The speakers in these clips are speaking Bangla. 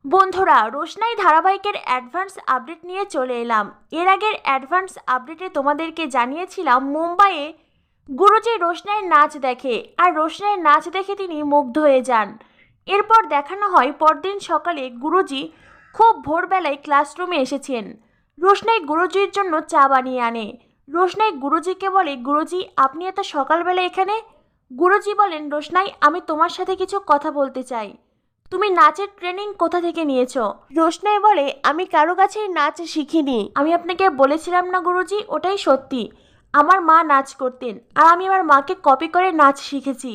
বন্ধুরা, রোশনাই ধারাবাহিকের অ্যাডভান্স আপডেট নিয়ে চলে এলাম। এর আগের অ্যাডভান্স আপডেটে তোমাদেরকে জানিয়েছিলাম মুম্বাইয়ে গুরুজি রোশনাইয়ের নাচ দেখে, আর রোশনাইয়ের নাচ দেখে তিনি মুগ্ধ হয়ে যান। এরপর দেখানো হয় পরদিন সকালে গুরুজি খুব ভোরবেলায় ক্লাসরুমে এসেছেন। রোশনাই গুরুজির জন্য চা বানিয়ে আনে। রোশনাই গুরুজিকে বলে, গুরুজি আপনি এত সকালবেলা এখানে? গুরুজি বলেন, রোশনাই আমি তোমার সাথে কিছু কথা বলতে চাই। তুমি নাচের ট্রেনিং কোথা থেকে নিয়েছো? রোশনাই বলে, আমি কারো কাছেই নাচ শিখিনি। আমি আপনাকে বলেছিলাম না গুরুজি, ওটাই সত্যি। আমার মা নাচ করতেন আর আমি আমার মাকে কপি করে নাচ শিখেছি।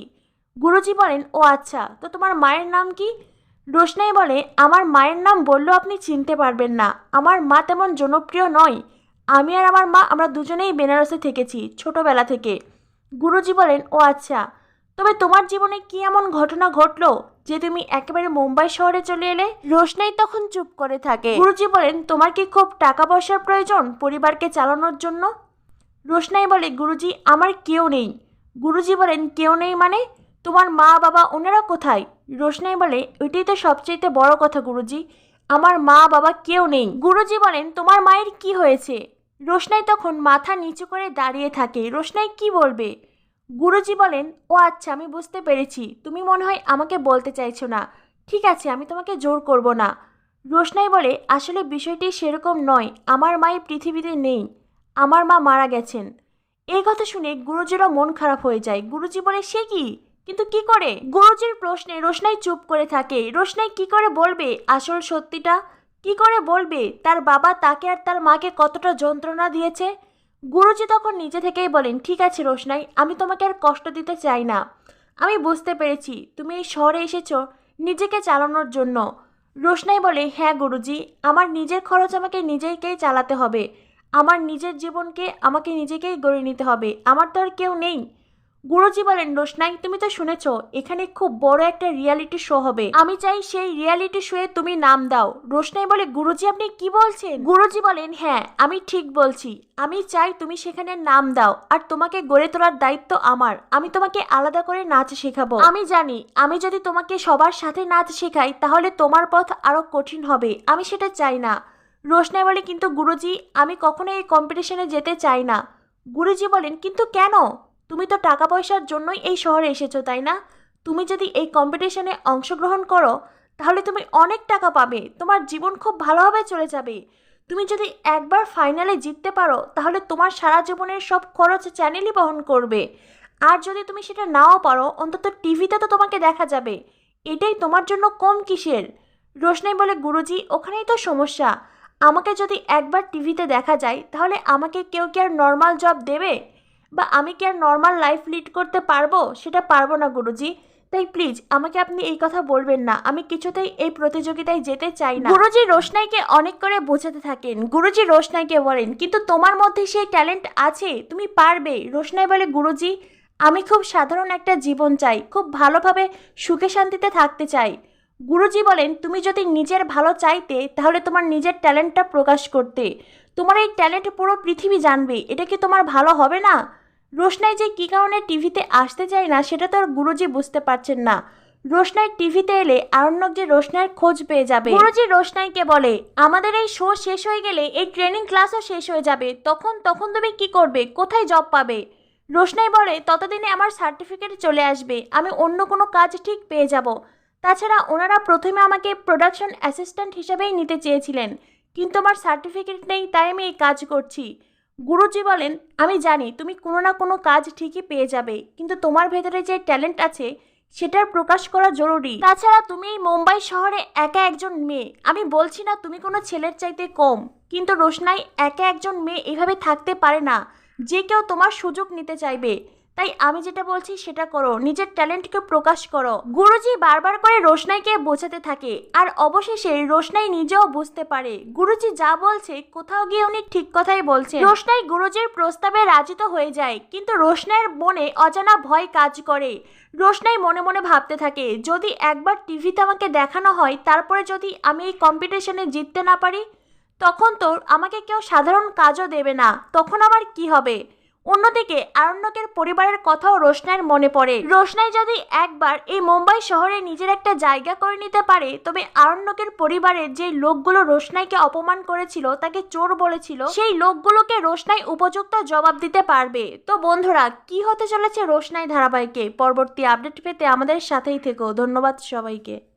গুরুজি বলেন, ও আচ্ছা, তো তোমার মায়ের নাম কি? রোশনাই বলে, আমার মায়ের নাম বললেও আপনি চিনতে পারবেন না। আমার মা তেমন জনপ্রিয় নয়। আমি আর আমার মা আমরা দুজনেই বেনারসে থেকেছি ছোটবেলা থেকে। গুরুজি বলেন, ও আচ্ছা, তবে তোমার জীবনে কি এমন ঘটনা ঘটলো যে তুমি একেবারে মুম্বাই শহরে চলে এলে? রোশনাই তখন চুপ করে থাকে। গুরুজি বলেন, তোমার কি খুব টাকা পয়সার প্রয়োজন পরিবারকে চালানোর জন্য? রোশনাই বলে, গুরুজি আমার কেউ নেই। গুরুজি বলেন, কেউ নেই মানে? তোমার মা বাবা ওনারা কোথায়? রোশনাই বলে, ওইটাই তো সবচেয়ে বড় কথা গুরুজি, আমার মা বাবা কেউ নেই। গুরুজি বলেন, তোমার মায়ের কি হয়েছে? রোশনাই তখন মাথা নিচু করে দাঁড়িয়ে থাকে। রোশনাই কি বলবে? গুরুজি বলেন, ও আচ্ছা আমি বুঝতে পেরেছি, তুমি মনে হয় আমাকে বলতে চাইছো না। ঠিক আছে, আমি তোমাকে জোর করব না। রোশনাই বলে, আসলে বিষয়টি সেরকম নয়, আমার মায়ের পৃথিবীতে নেই, আমার মা মারা গেছেন। এই কথা শুনে গুরুজিরও মন খারাপ হয়ে যায়। গুরুজি বলে, সে কি? কিন্তু কি করে? গুরুজির প্রশ্নে রোশনাই চুপ করে থাকে। রোশনাই কি করে বলবে আসল সত্যিটা? কি করে বলবে তার বাবা তাকে আর তার মাকে কতটা যন্ত্রণা দিয়েছে? গুরুজি তখন নিজে থেকেই বলেন, ঠিক আছে রোশনাই, আমি তোমাকে আর কষ্ট দিতে চাই না। আমি বুঝতে পেরেছি তুমি এই শহরে এসেছো নিজেকে চালানোর জন্য। রোশনাই বলে, হ্যাঁ গুরুজি, আমার নিজের খরচ আমাকে নিজেকেই চালাতে হবে। আমার নিজের জীবনকে আমাকে নিজেকেই গড়ে নিতে হবে, আমার তো আর কেউ নেই। গুরুজি বলেন, রোশনাই তুমি তো শুনেছো এখানে খুব বড় একটা রিয়ালিটি শো হবে, আমি চাই সেই রিয়ালিটি শোয়ে তুমি নাম দাও। রোশনাই বলে, গুরুজি আপনি কি বলছেন? গুরুজি বলেন, হ্যাঁ আমি ঠিক বলছি, আমি চাই তুমি সেখানে নাম দাও, আর তোমাকে গড়ে তোলার দায়িত্ব আমার। আমি তোমাকে আলাদা করে নাচ শেখাবো। আমি জানি আমি যদি তোমাকে সবার সাথে নাচ শেখাই তাহলে তোমার পথ আরো কঠিন হবে, আমি সেটা চাই না। রোশনাই বলে, কিন্তু গুরুজি আমি কখনো এই কম্পিটিশনে যেতে চাই না। গুরুজি বলেন, কিন্তু কেন? তুমি তো টাকা পয়সার জন্যই এই শহরে এসেছো, তাই না? তুমি যদি এই কম্পিটিশনে অংশগ্রহণ করো তাহলে তুমি অনেক টাকা পাবে, তোমার জীবন খুব ভালোভাবে চলে যাবে। তুমি যদি একবার ফাইনালে জিততে পারো তাহলে তোমার সারা জীবনের সব খরচ চ্যানেলই বহন করবে। আর যদি তুমি সেটা নাও পারো অন্তত টিভিতে তো তোমাকে দেখা যাবে। এটাই তোমার জন্য কম কিসের? রোশনাই বলে, গুরুজি ওখানেই তো সমস্যা। আমাকে যদি একবার টিভিতে দেখা যায় তাহলে আমাকে কেউ কি আর নর্মাল জব দেবে? বা আমি কি আর নর্মাল লাইফ লিড করতে পারবো? সেটা পারবো না গুরুজি। তাই প্লিজ আমাকে আপনি এই কথা বলবেন না, আমি কিছুতেই এই প্রতিযোগিতায় যেতে চাই না। গুরুজি রোশনাইকে অনেক করে বোঝাতে থাকেন। গুরুজি রোশনাইকে বলেন, কিন্তু তোমার মধ্যে সেই ট্যালেন্ট আছে, তুমি পারবে। রোশনাই বলে, গুরুজি আমি খুব সাধারণ একটা জীবন চাই, খুব ভালোভাবে সুখে শান্তিতে থাকতে চাই। গুরুজি বলেন, তুমি যদি নিজের ভালো চাইতে তাহলে তোমার নিজের ট্যালেন্টটা প্রকাশ করতে। তোমার এই ট্যালেন্ট পুরো পৃথিবী জানবে, এটা কি তোমার ভালো হবে না? রোশনাই যে কী কারণে টিভিতে আসতে চায় না সেটা তো আর গুরুজি বুঝতে পারছেন না। রোশনাই টিভিতে এলে আরণ্যক যে রোশনাইয়ের খোঁজ পেয়ে যাবে। গুরুজি রোশনাইকে বলে, আমাদের এই শো শেষ হয়ে গেলে এই ট্রেনিং ক্লাসও শেষ হয়ে যাবে, তখন তখন তুমি কি করবে, কোথায় জব পাবে? রোশনাই বলে, ততদিনে আমার সার্টিফিকেট চলে আসবে, আমি অন্য কোনো কাজ ঠিক পেয়ে যাব। তাছাড়া ওনারা প্রথমে আমাকে প্রোডাকশন অ্যাসিস্ট্যান্ট হিসেবেই নিতে চেয়েছিলেন, কিন্তু আমার সার্টিফিকেট নেই, তাই আমি এই কাজ করছি। গুরুজি বলেন, আমি জানি তুমি কোনো না কোনো কাজ ঠিকই পেয়ে যাবে, কিন্তু তোমার ভেতরে যে ট্যালেন্ট আছে সেটার প্রকাশ করা জরুরি। তাছাড়া তুমি এই মুম্বাই শহরে একা একজন মেয়ে, আমি বলছি না তুমি কোনো ছেলের চাইতে কম, কিন্তু রোশনাই একা একজন মেয়ে এভাবে থাকতে পারে না, যে কেউ তোমার সুযোগ নিতে চাইবে। তাই আমি যেটা বলছি সেটা করো, নিজের ট্যালেন্টকে প্রকাশ করো। গুরুজি বারবার করে রোশনাইকে বোঝাতে থাকে, আর অবশেষে রোশনাই নিজেও বুঝতে পারে গুরুজি যা বলছে কোথাও গিয়ে উনি ঠিক কথাই বলছেন। রোশনাই গুরুজির প্রস্তাবে রাজি তো হয়ে যায়, কিন্তু রোশনাইয়ের মনে অজানা ভয় কাজ করে। রোশনাই মনে মনে ভাবতে থাকে, যদি একবার টিভিতে আমাকে দেখানো হয় তারপরে যদি আমি এই কম্পিটিশনে জিততে না পারি, তখন তো আমাকে কেউ সাধারণ কাজও দেবে না, তখন আবার কি হবে? অন্যদিকে আরণ্যকের পরিবারের কথাও রোশনাইয়ের মনে পড়ে। রোশনাই যদি একবার এই মুম্বাই শহরে নিজের একটা জায়গা করে নিতে পারে, তবে আরণ্যকের পরিবারের যে লোকগুলো রোশনাইকে অপমান করেছিল, তাকে চোর বলেছিল, সেই লোকগুলোকে রোশনাই উপযুক্ত জবাব দিতে পারবে। তো বন্ধুরা, কি হতে চলেছে রোশনাই ধারাবাহিকে, পরবর্তী আপডেট পেতে আমাদের সাথেই থেকো। ধন্যবাদ সবাইকে।